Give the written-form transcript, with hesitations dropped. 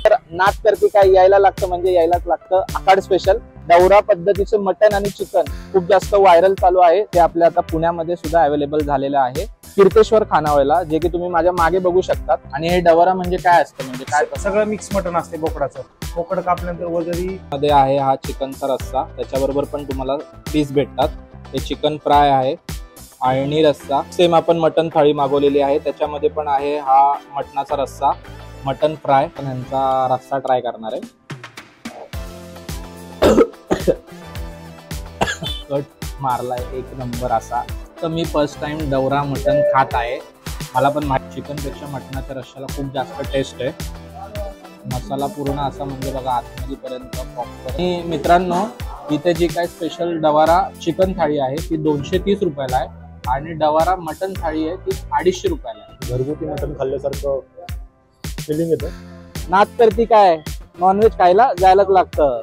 तर नाद करते काय, यायला लागतं म्हणजे यायलाच लागतं। आखाड स्पेशल डवरा पद्धतीचं मटन आणि चिकन खूप जास्त व्हायरल चालू आहे। ते आपल्या आता पुण्यामध्ये सुद्धा अवेलेबल झालेलं आहे कीर्तेश्वर खानावळला, जे की तुम्ही माझ्या मागे बघू शकतात। आणि हे डवरा म्हणजे काय असतं, म्हणजे काय सगळं मिक्स मटन असते बोकडाचं। बोकड कापल्यानंतर वजरी मध्ये आहे हा चिकनचा रस्सा, त्याच्याबरोबर पण तुम्हाला पीस भेटतात। हे चिकन फ्राय आहे, आळणी रस्सा, सेम आपण मटन थाळी मागवलेली आहे त्याच्यामध्ये पण आहे हा मटणाचा रस्सा, मटन फ्राय। पण ह्यांचा रस्सा ट्राय करणार आहे। कट मारलाय एक नंबर असा। तर मी फर्स्ट टाइम डवरा मटन खात आहे। मला पण चिकन पेक्षा मटणाच्या रश्श्याला खूप जास्त टेस्ट आहे। मसाला पूर्ण असा म्हणजे बघा आतमध्ये पर्यंत प्रॉपर। मित्रांनो, इथे जी काय स्पेशल डवारा चिकन थाळी आहे ती 230 रुपयाला आहे आणि डवारा मटन थाळी आहे ती 250 रुपयाला आहे। घरगुती मटन खाल्ल्यासारखं फिलिंग येतं। नाद करती काय, नॉनव्हेज खायला जायलाच लागतं।